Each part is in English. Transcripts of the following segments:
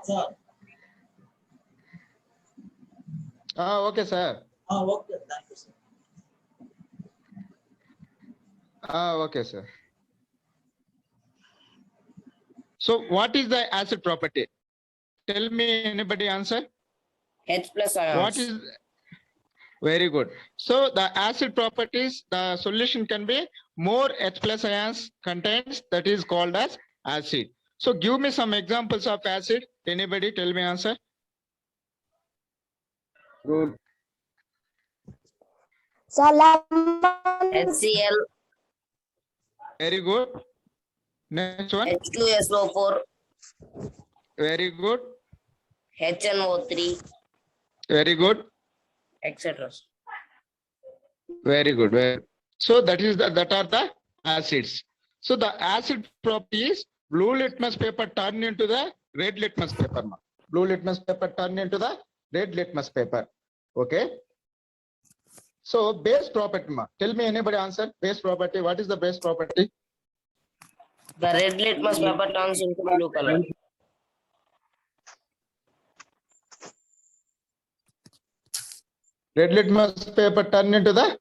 sir. Okay, sir. Okay, thank you, sir. Okay, sir. So what is the acid property? Tell me, anybody answer? H plus ions. What is very good. So the acid properties, the solution can be more H plus ions contains, that is called as acid. So give me some examples of acid. Anybody tell me answer? Good. HCl, Very good. Next one. H2SO4, Very good. HNO3, Very good. etc. Very good. So that are the acids. So the acid property is blue litmus paper turn into the red litmus paper. Blue litmus paper turn into the red litmus paper. Okay. So base property. Tell me, anybody answer base property. What is the base property? The red litmus paper turns into blue color. Red litmus paper turn into the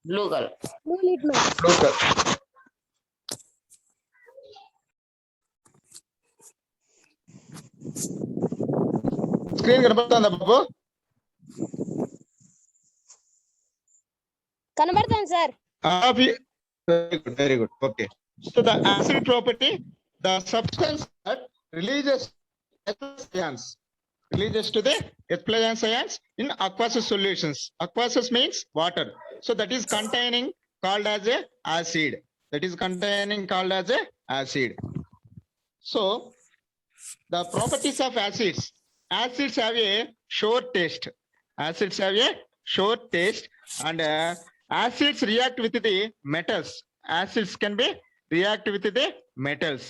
Blue color. blue color. Screen కనబడుతుందా బాబు? కనబడుతుంది sir. Very good. Okay. So the acid property, the substance that releases H ions, releases to the H ions in aqueous solutions. Aqueous means water. So that is containing called as a acid. That is containing called as a acid. So the properties of acids. Acids have a short taste. Acids have a short taste, and acids react with the metals. Acids can be react with the metals.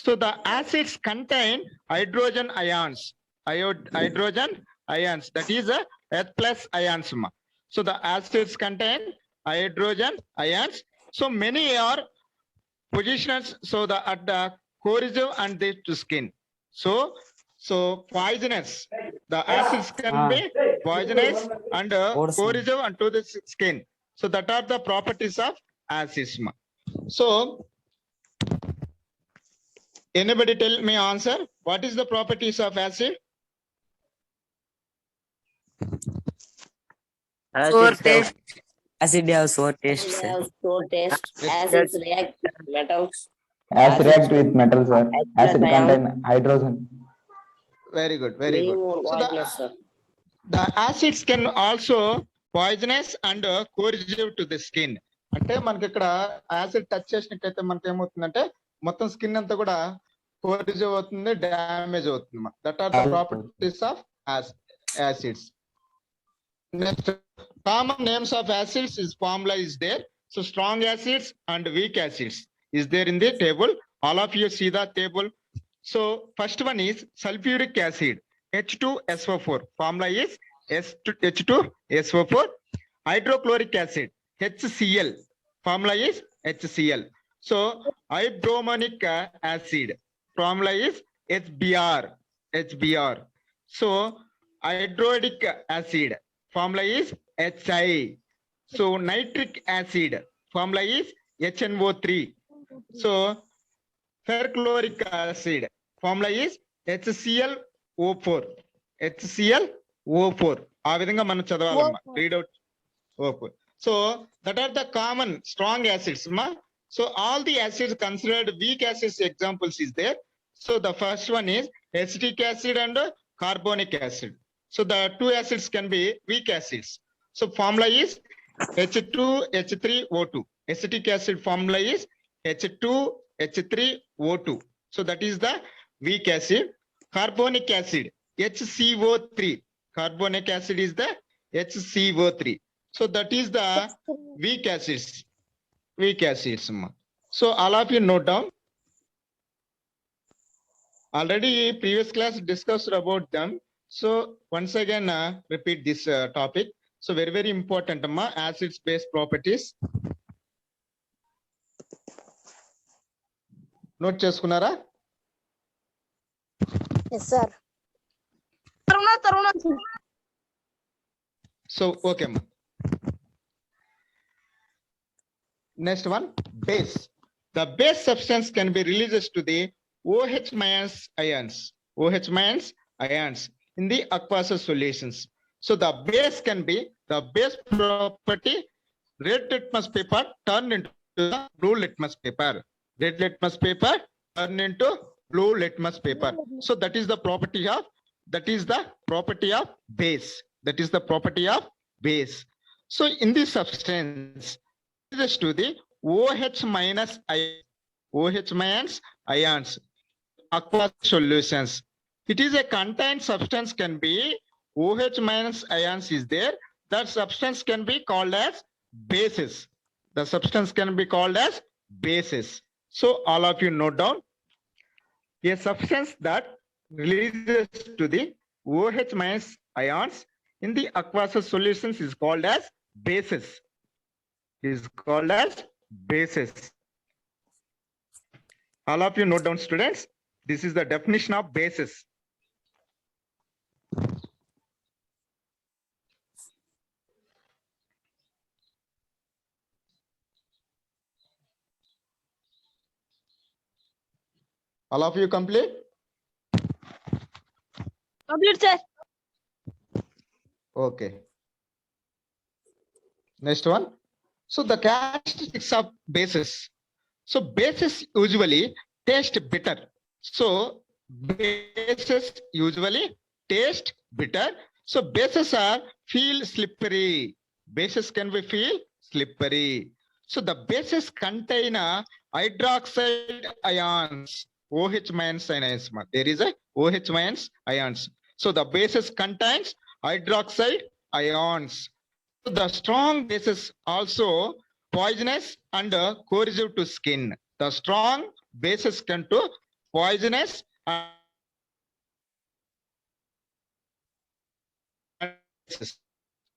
So the acids contain hydrogen ions. Hydrogen ions. That is a H plus ions. So the acids contain hydrogen ions. So many are positions. So the at the corrosive and the to skin. So poisonous. The acids can be poisonous and corrosive and to the skin. So that are the properties of acids. So anybody tell me answer. What is the properties of acid? Sour taste. Acid have sour taste, Acid sir. has sour taste. Acids react with metals. Acid react with metal, sir. Acid ions. contain hydrogen. Very good. Very good. So Poisonous, sir. the acids can also poisonous and corrosive to the skin. అంటే మనకి ఇక్కడ acid touch చేసినట్టయితే మనకి ఏమవుతుందంటే మొత్తం skin అంతా కూడా corrosive అవుతుంది, డ్యామేజ్ అవుతుంది. That are the properties of acids. Next, common names of acids is formula is there. So strong acids and weak acids is there in the table. All of you see the table. So first one is sulfuric acid, H2SO4. Formula is H2SO4. Hydrochloric acid, HCl. Formula is HCl. So hydromonic acid. Formula is HBr. So hydroiodic acid. Formula is HI. So nitric acid. Formula is HNO3. So ferrochloric acid. Formula is HClO4. HClO4. ఆ విధంగా మనం చదవాలమ్మా. Read out O4. So that are the common strong acids. So all the acids considered weak acids examples is there. So the first one is acetic acid and carbonic acid. So the two acids can be weak acids. So formula is H2H3O2. Acetic acid formula is H2H3O2. So that is the weak acid. Carbonic acid, HCO3. Carbonic acid is the HCO3. So that is the weak acids. Weak acids. So all of you note down. Already previous class discussed about them. So once again repeat this topic. So very important acids base properties. Note చేసుకున్నారా? Yes, sir. So, okay. Ma. Next one, base. The base substance can be released to the OH minus ions, OH minus ions in the aqueous solutions. So the base can be the base property, red litmus paper turned into the blue litmus paper. Red litmus paper turned into blue litmus paper. So that is the property of, base. That is the property of base. So in this substance, is to the OH minus ions, aqueous solutions. It is a contained substance can be OH minus ions is there. That substance can be called as bases. The substance can be called as bases. So all of you note down. A substance that releases to the OH minus ions in the aqueous solutions is called as bases. Is called as bases. All of you note down, students. This is the definition of bases. All of you complete? Complete, sir. Okay. Next one. So the characteristics of bases. So bases usually taste bitter. So bases usually taste bitter. So bases are feel slippery. Bases can be feel slippery. So the bases contain hydroxide ions. OH minus ions. There is a OH minus ions. So the bases contains hydroxide ions. So the strong bases also poisonous and corrosive to skin. The strong bases can to poisonous and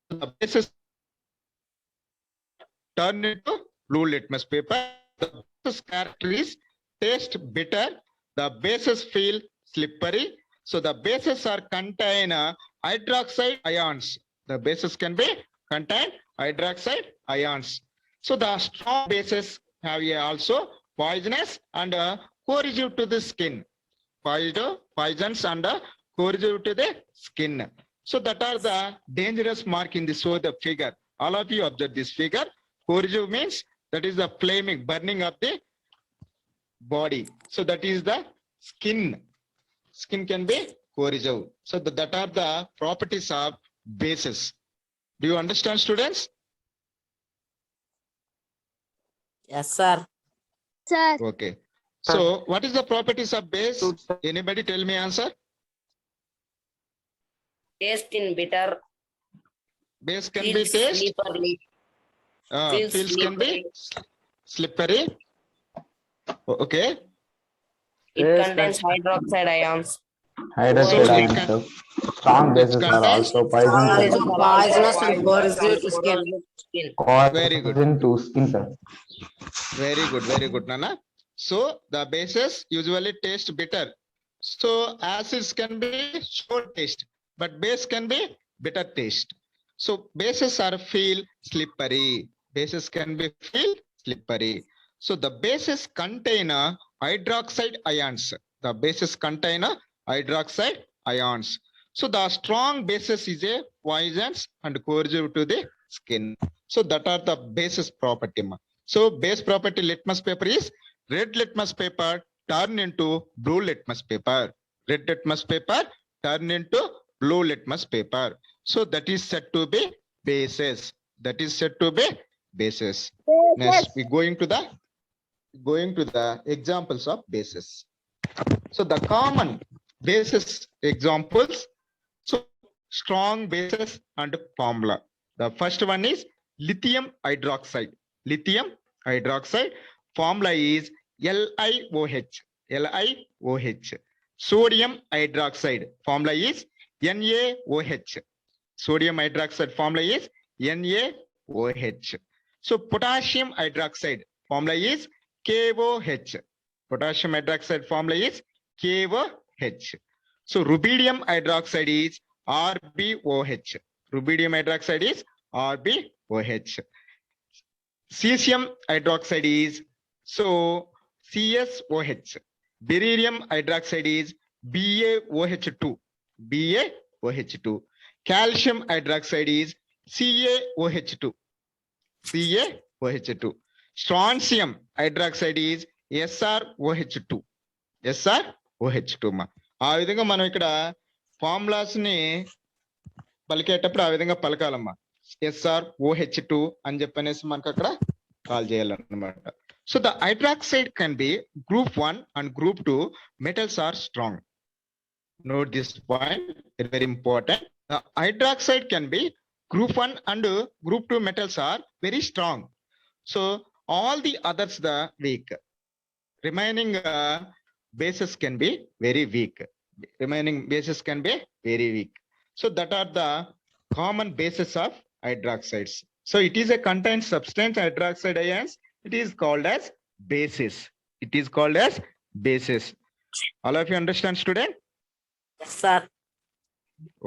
the bases turn into blue litmus paper. The bases character is taste bitter. The bases feel slippery. So the bases are contain hydroxide ions. The bases can be contain hydroxide ions. So the strong bases have also poisonous and corrosive to the skin. Poisons and corrosive to the skin. So that are the dangerous mark in the show the figure. All of you observe this figure. Corrosive means that is the flaming, burning of the body. So that is the skin. Skin can be corrosive. So that are the properties of bases. Do you understand, students? Yes, sir. Sir. Okay. So what is the properties of base? Anybody tell me answer? Taste in bitter. Base can be Feels taste. slippery. Feels can be slippery. Okay. It contains hydroxide ions. Hydroxide So it ions, can- sir. Strong bases are contains- also poisonous. Poisonous and corrosive to skin. Very good. Poison to skin, sir. Very good, Nana. So the bases usually taste bitter. So acids can be sour taste, but base can be bitter taste. So bases are feel slippery. Bases can be feel slippery. So the bases contain hydroxide ions. The bases contain hydroxide ions. So the strong bases is a poisons and corrosive to the skin. So that are the bases property. So base property litmus paper is red litmus paper turn into blue litmus paper. Red litmus paper turn into blue litmus paper. So that is said to be bases. That is said to be bases. Next, we going to the examples of bases. So the common bases examples. So strong bases and formula. The first one is lithium hydroxide. Lithium hydroxide formula is LiOH. LiOH. Sodium hydroxide formula is NaOH. Sodium hydroxide formula is NaOH. So potassium hydroxide formula is KOH. Potassium hydroxide formula is KOH. So rubidium hydroxide is RbOH. Rubidium hydroxide is RbOH. Cesium hydroxide is so CSOH. Beryllium hydroxide is BaOH2. BaOH2. Calcium hydroxide is CaOH2. CaOH2. Strontium hydroxide is SrOH2. SrOH2 మా ఆ విధంగా మనం ఇక్కడ formulas ని పలికేటప్పుడు ఆ విధంగా పలకాలమ్మా. SrOH2 అని చెప్పనేసి మనకు అక్కడ కాల్ చేయాలన్నమాట. So the hydroxide can be group 1 and group 2 metals are strong. Note this point, very important. The hydroxide can be group 1 and group 2 metals are very strong. So all the others the weak. Remaining bases can be very weak. Remaining bases can be very weak. So that are the common bases of hydroxides. So it is a contained substance, hydroxide ions. It is called as basis. It is called as basis. All of you understand, student? Yes, sir.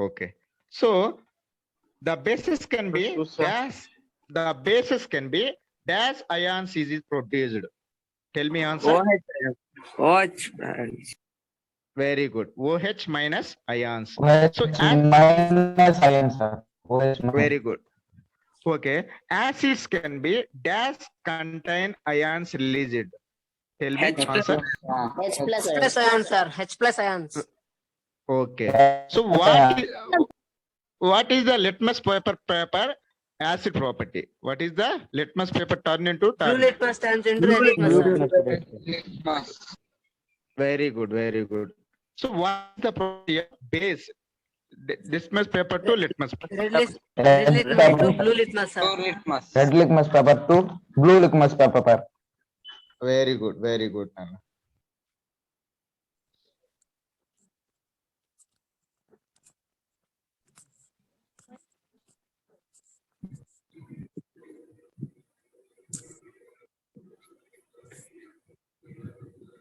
Okay. So the basis can be gas. The basis can be dash ions is produced. Tell me answer. OH. Very good. OH minus ions. OH So as minus ions, sir. OH minus. very good. Okay. Acids can be dash contain ions released. Tell me H answer. H plus plus ions, sir. H plus ions. Okay. So what is the litmus paper acid property? What is the litmus paper turn into Blue turn? litmus turns into red litmus, sir. Very good. Very good. So what is the property of base? Litmus paper to litmus paper. Red litmus to blue litmus, sir. Red litmus paper to blue litmus paper. Very good. Very good. Nana.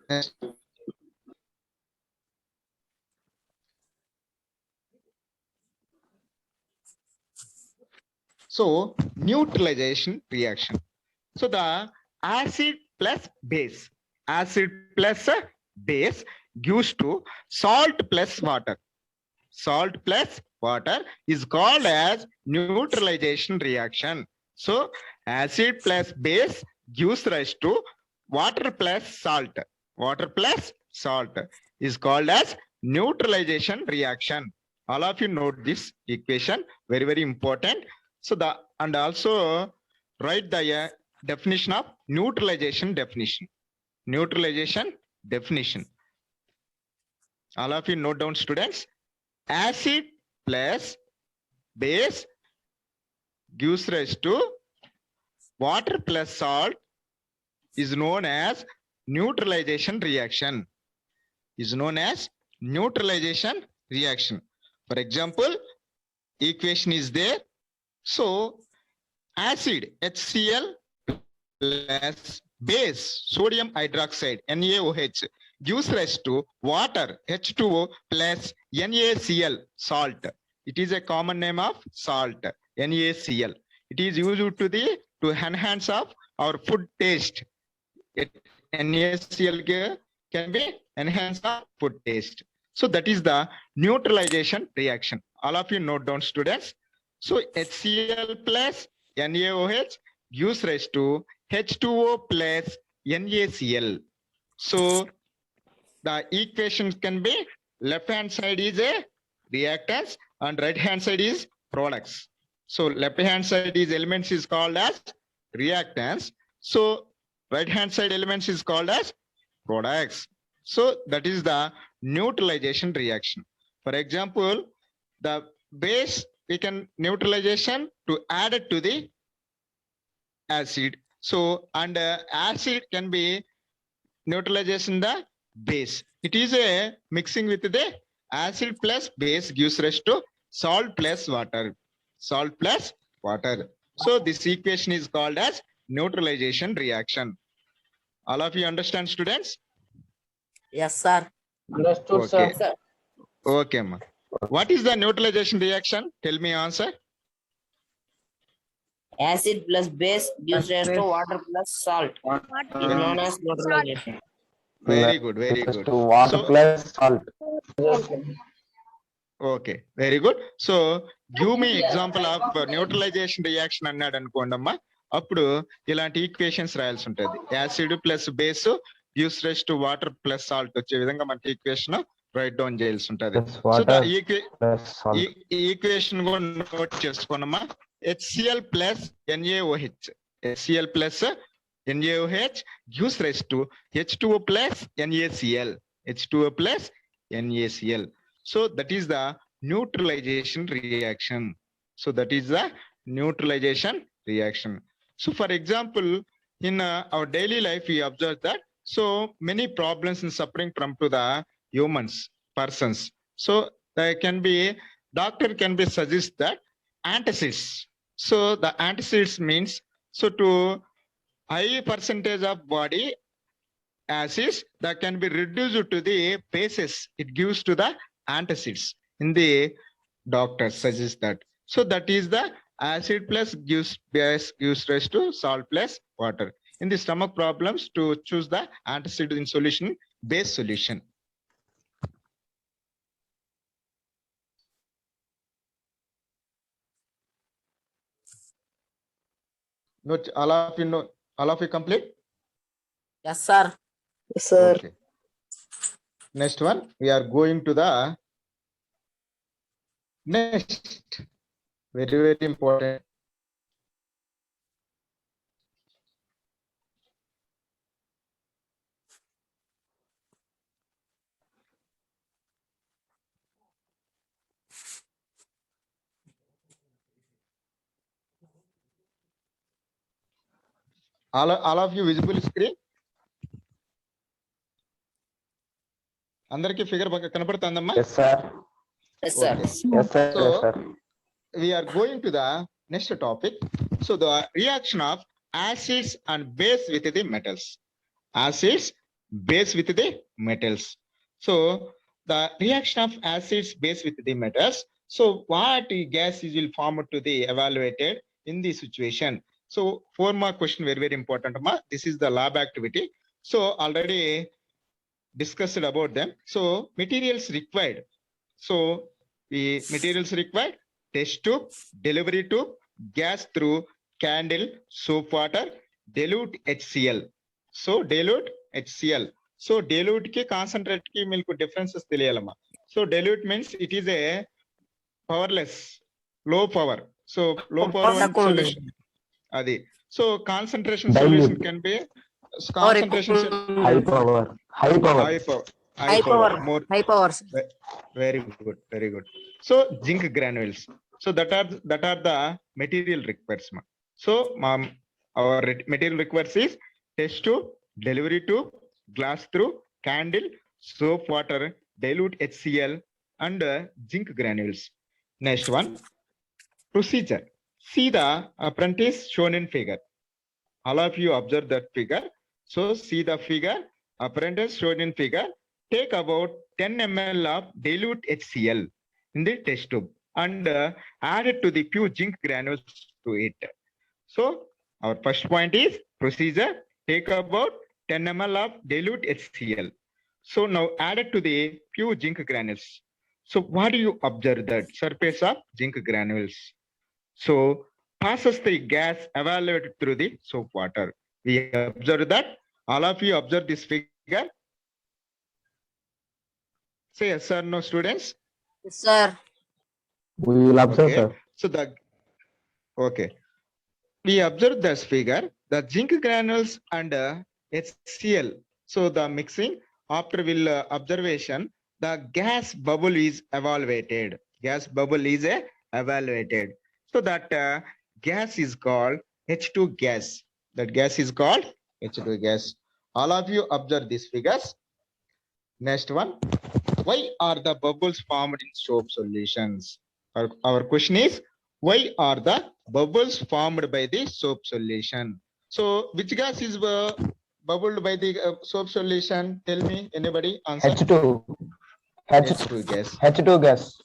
Next. So neutralization reaction. So the acid plus base gives to salt plus water. Salt plus water is called as neutralization reaction. So acid plus base gives rise to water plus salt. Water plus salt is called as neutralization reaction. All of you note this equation, very, very important. So and also write the definition of neutralization definition. Neutralization definition. All of you note down, students. Acid plus base gives rise to water plus salt is known as neutralization reaction. Is known as neutralization reaction. For example, equation is there. So acid HCl plus base sodium hydroxide NaOH gives rise to water H2O plus NaCl salt. It is a common name of salt NaCl. It is used to enhance of our food taste. NaCl can be enhanced our food taste. So that is the neutralization reaction. All of you note down, students. So HCl plus NaOH gives rise to H2O plus NaCl. So the equation can be left hand side is a reactants and right hand side is products. So left hand side is elements is called as reactants. So right hand side elements is called as products. So that is the neutralization reaction. For example, the base we can neutralization to add it to the acid. So and acid can be neutralization the base. It is a mixing with the acid plus base gives rise to salt plus water. Salt plus water. So this equation is called as neutralization reaction. All of you understand, students? Yes, sir. Understood, Okay. sir. Okay, ma. What is the neutralization reaction? Tell me answer. Acid plus base gives rise to water plus salt. Is known as neutralization. Very good, very Equals good. to water So- plus salt. Okay, very good. So give me example of neutralization reaction అన్నాడు అనుకోండమ్మా, అప్పుడు ఇలాంటి equations రాయాల్సి ఉంటది. Acid plus base gives rise to water plus salt వచ్చే విధంగా మనకి equation right down చేయాల్సి ఉంటది. Plus so the water plus salt. Equation కూడా note చేసుకోనమ్మా. HCl plus NaOH. HCl plus NaOH gives rise to H2O plus NaCl. H2O plus NaCl. So that is the neutralization reaction. So that is the neutralization reaction. So for example, in our daily life, we observe that so many problems and suffering from to the humans, persons. So there can be, doctor can be suggest that antacids. So the antacids means, so to high percentage of body acids that can be reduced to the bases, it gives to the antacids. In the doctor suggests that. So that is the acid plus gives base gives rise to salt plus water. In the stomach problems, to choose the antacid in solution, base solution. Note all of you know, all of you complete? Yes, sir. Okay. Next one, we are going to the next. Very, very important. All of you visible screen? అందరికి figure బాగా కనపడుతుందమ్మా? Yes, sir. Yes, sir. Okay. Yes, sir. So- Yes, sir. We are going to the next topic. So the reaction of acids and base with the metals. Acids, base with the metals. So the reaction of acids, base with the metals. So what gas is will form to the evaluated in this situation? So 4 mark question very, very important. Ma. This is the lab activity. So already discussed about them. So materials required. So the materials required: test tube, delivery tube, gas through candle, soap water, dilute HCl. So dilute HCl. So dilute ki concentrate ki milku differences తెలియాలమ్మా. So dilute means it is a powerless, low power. So low power one తక్కువ ఉంది. solution. Adi. So concentration Dilute. solution can be concentration High power. High power. high power. High power. More High powers. very good, very good. So zinc granules. So that are the material requires. So our material requires is test tube, delivery tube, glass through, candle, soap water, dilute HCl, and zinc granules. Next one, procedure. See the apprentice shown in figure. All of you observe that figure. So see the figure, apprentice shown in figure. Take about 10 ml of dilute HCl in the test tube and add it to the few zinc granules to it. So our first point is procedure. Take about 10 ml of dilute HCl. So now add it to the few zinc granules. So what do you observe that surface of zinc granules? So passes the gas evaluated through the soap water. We observe that. All of you observe this figure. Say yes or no, students. Yes, sir. We will observe, Okay. sir. So okay. We observe this figure, the zinc granules and HCl. So the mixing after will observation, the gas bubble is evaluated. Gas bubble is evaluated. So that gas is called H2 gas. That gas is called H2 gas. All of you observe these figures. Next one. Why are the bubbles formed in soap solutions? Our question is, why are the bubbles formed by the soap solution? So which gas is bubbled by the soap solution? Tell me, anybody answer? H2. H2 gas. H2 gas.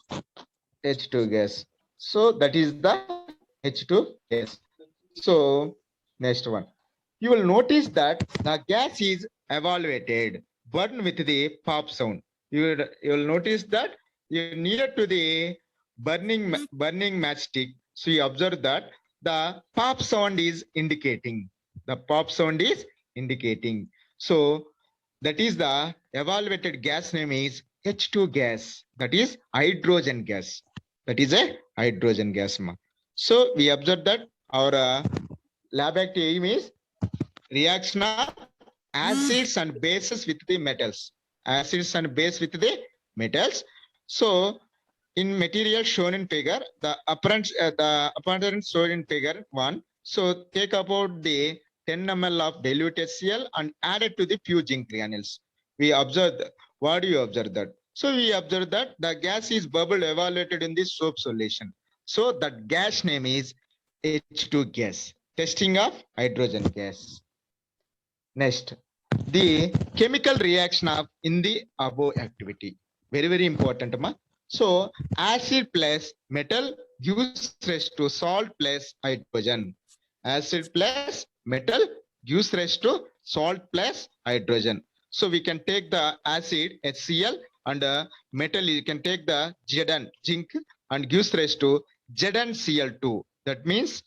H2 gas. So that is the H2 gas. So next one. You will notice that the gas is evaluated, burn with the pop sound. You will notice that you near to the burning matchstick. So you observe that the pop sound is indicating. The pop sound is indicating. So that is the evaluated gas name is H2 gas. That is hydrogen gas. That is a hydrogen gas. So we observe that our lab active aim is reaction of acids and bases with the metals. Acids and base with the metals. So in material shown in figure, the apparent shown in figure 1. So take about the 10 ml of dilute HCl and add it to the few zinc granules. We observe what do you observe that? So we observe that the gas is bubble evaluated in the soap solution. So that gas name is H2 gas. Testing of hydrogen gas. Next, the chemical reaction of in the above activity. Very, very important. So acid plus metal gives rise to salt plus hydrogen. Acid plus metal gives rise to salt plus hydrogen. So we can take the acid HCl and metal you can take the Zn zinc and gives rise to ZnCl2. That means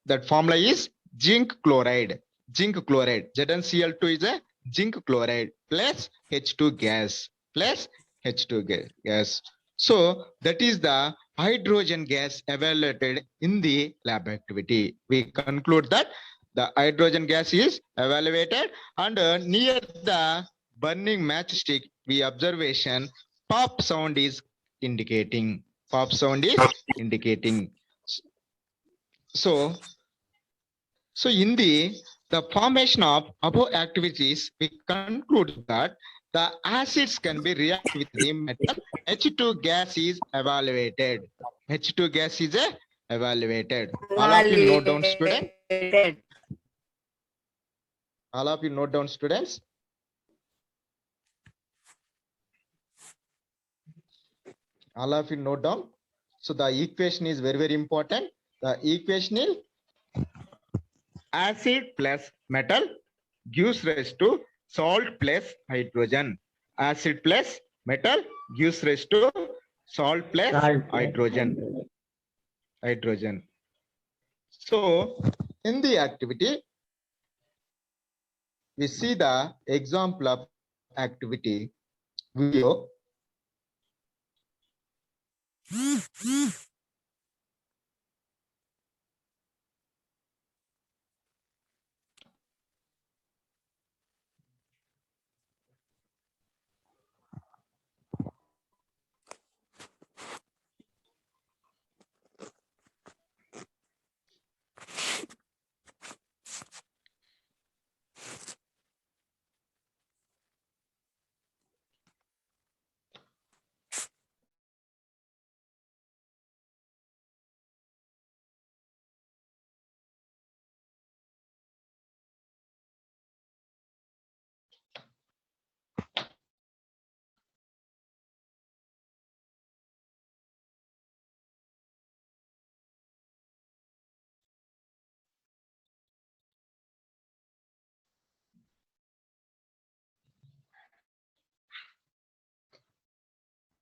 that formula is zinc chloride. Zinc chloride. ZnCl2 is a zinc chloride plus H2 gas plus H2 gas. So that is the hydrogen gas evaluated in the lab activity. We conclude that the hydrogen gas is evaluated and near the burning matchstick, we observation pop sound is indicating. Pop sound is indicating. So in the formation of above activities, we conclude that the acids can be react with the metal. H2 gas is evaluated. H2 gas is evaluated. All of you note down, students. All of you note down, students. All of you note down. So the equation is very, very important. The equation is acid plus metal gives rise to salt plus hydrogen. Acid plus metal gives rise to salt plus hydrogen. So in the activity, we see the example of activity video.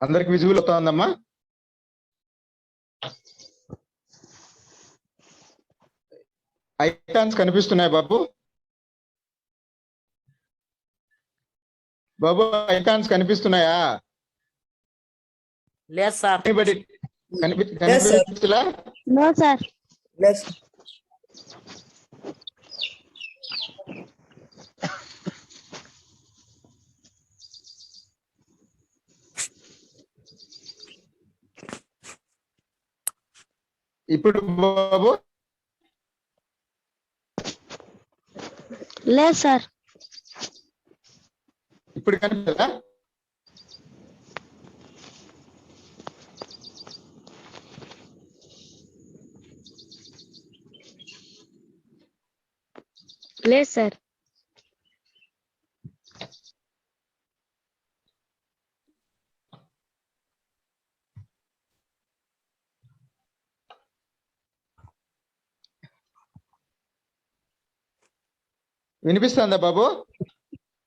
అందరికి visible అవుతుందమ్మా icons కనిపిస్తున్నాయి బాబు బాబు icons కనిపిస్తున్నాయా లేదు sir. కనిపిస్తులా No, sir. ఇప్పుడు బాబు లేదు sir. ఇప్పుడు కనిపిస్తుందా లేదు సార్. వినిపిస్తుందా బాబు?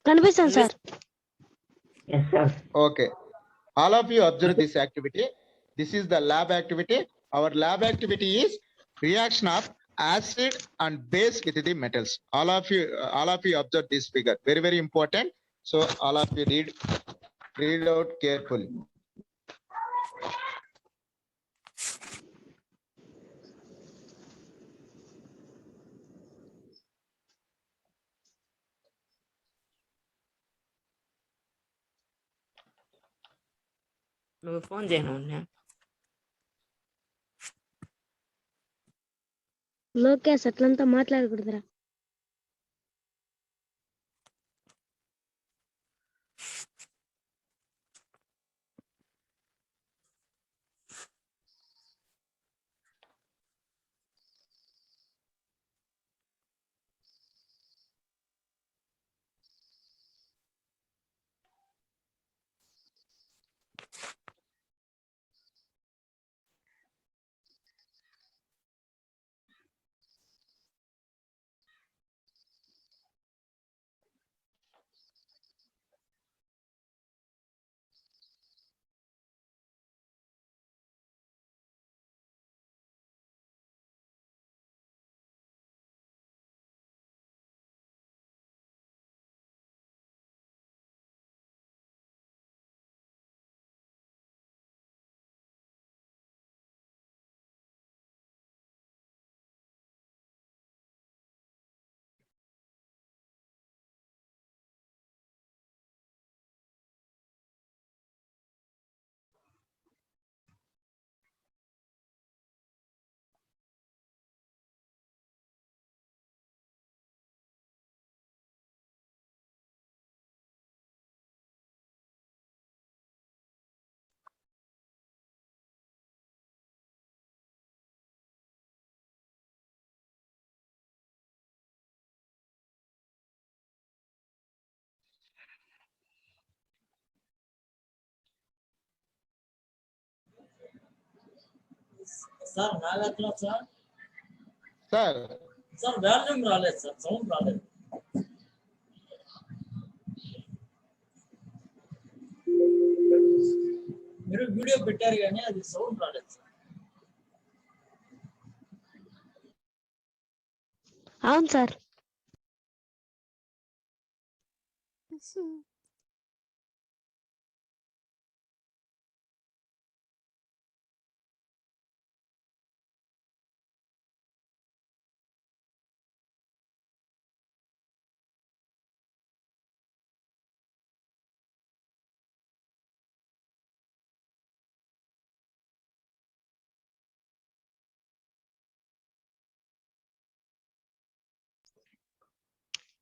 కనిపిస్తాను sir. Yes, sir. Okay. All of you observe this activity. This is the lab activity. Our lab activity is reaction of acid and base with the metals. All of you observe this figure. Very, very important. So all of you read out carefully. నువ్వు phone చేయను లోకేష్ అట్లంతా మాట్లాడకూడదురా. Sir Nagarjuna sir Sir, sir volume రాలేదు sir, sound రాలేదు. మీరు video పెట్టారు కానీ అది సౌండ్ రాలేదు సార్. అవును సార్.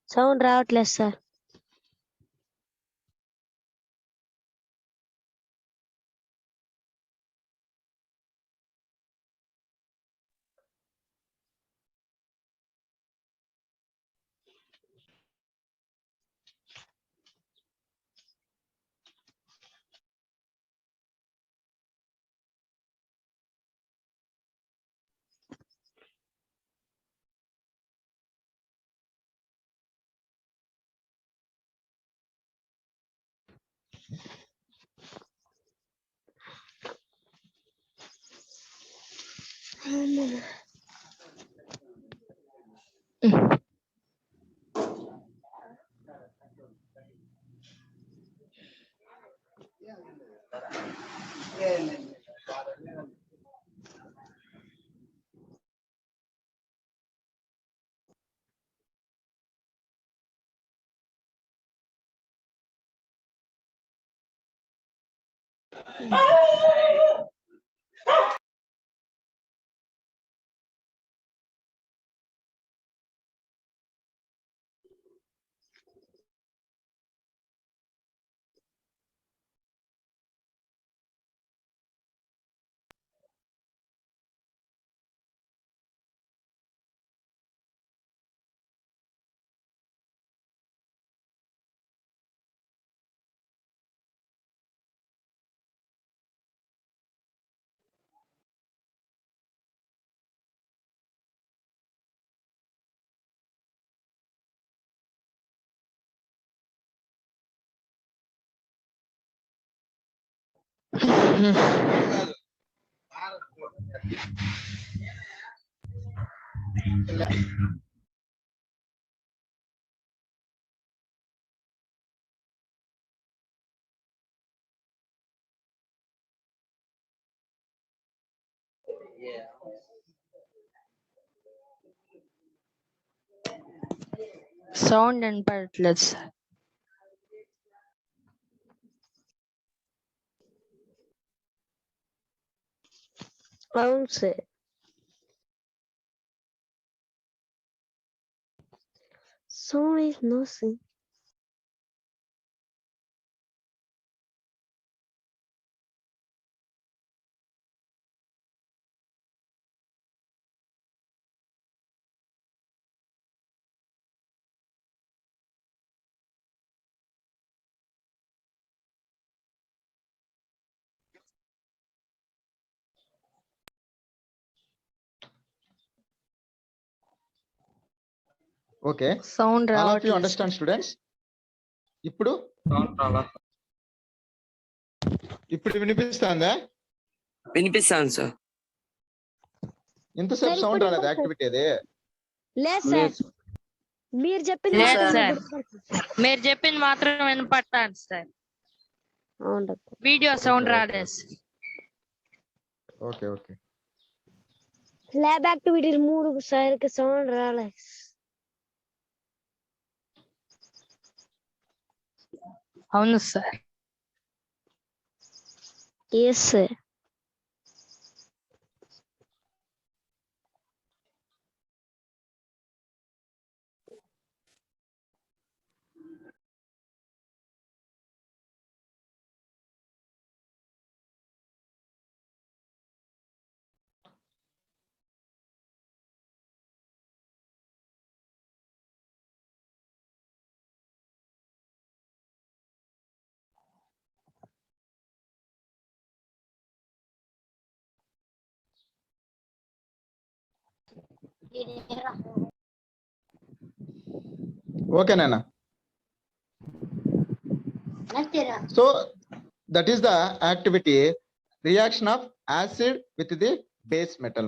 సౌండ్ రావట్లేదు సార్. సౌండ్ వినపడట్లేదు సార్. అవును sir. Sound is no sir. Okay. Sound All of you రావట్లేదు understand, students? ఇప్పుడు వినిపిస్తుందా? వినిపిస్తాను సార్. ఇంతసేపు Sir, సౌండ్ ఇప్పుడు రాలేదు వినిపిస్తుంది. యాక్టివిటీ అది. లేదు సార్. మీరు చెప్పింది లేదు మాత్రం సార్. వినపడుతుంది. మీరు చెప్పింది మాత్రం వినపడతాను సార్. అవును డాక్టర్. వీడియో సౌండ్ రాలేదు sir. Okay okay. Lab activity 3 సార్కి సౌండ్ రాలేదు. అవును sir. Yes sir. Okay, Nana. So that is the activity reaction of acid with the base metal.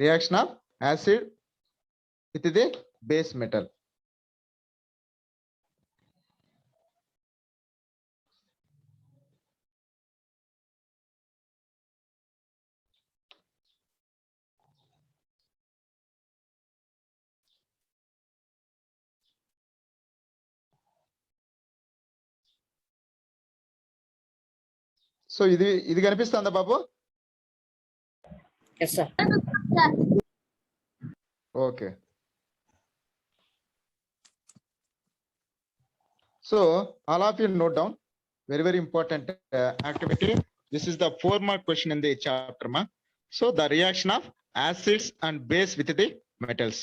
Reaction of acid with the base metal. So ఇది కనిపిస్తుందా బాబు? Yes, sir. Okay. So all of you note down very important activity. This is the 4-mark question in the chapter ma. So the reaction of acids and base with the metals.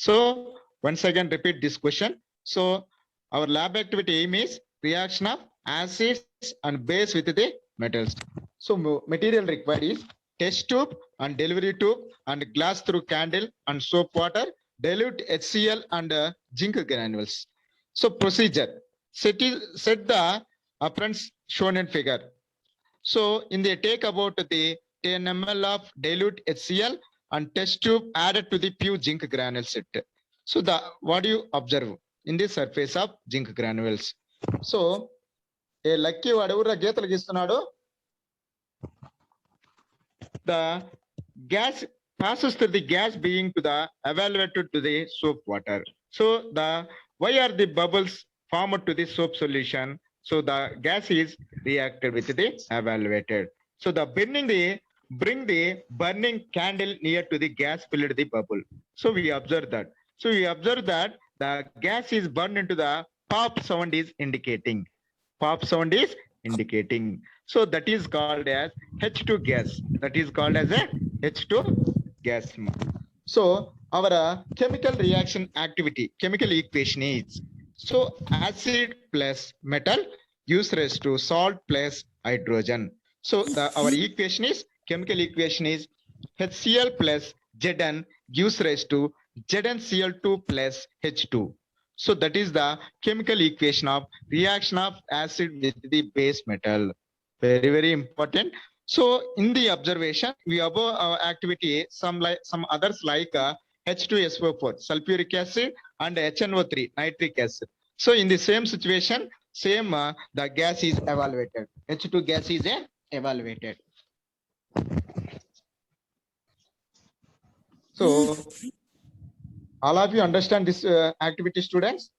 So once again repeat this question. So our lab activity aim is reaction of acids and base with the metals. So material required is test tube and delivery tube and glass through candle and soap water, dilute HCl and zinc granules. So procedure, set the operands shown in figure. So in the take about the 10 ml of dilute HCl and test tube added to the pure zinc granules set. So what do you observe in the surface of zinc granules? So a lucky whatever గీతలు గీస్తున్నాడు. The gas passes through the gas being to the evaluated to the soap water. So why are the bubbles formed to the soap solution? So the gas is reacted with the evaluated. So the bring the burning candle near to the gas filled the bubble. So we observe that. The gas is burned into the pop sound is indicating. Pop sound is indicating. So that is called as H2 gas. That is called as a H2 gas. So our chemical reaction activity, chemical equation is, so acid plus metal gives rise to salt plus hydrogen. So our equation is, chemical equation is HCl plus Zn gives rise to ZnCl2 plus H2. So that is the chemical equation of reaction of acid with the base metal. Very, very important. So in the observation, we above our activity, some others like H2SO4, sulfuric acid, and HNO3, nitric acid. So in the same situation, same the gas is evaluated. H2 gas is evaluated. So all of you understand this activity, students?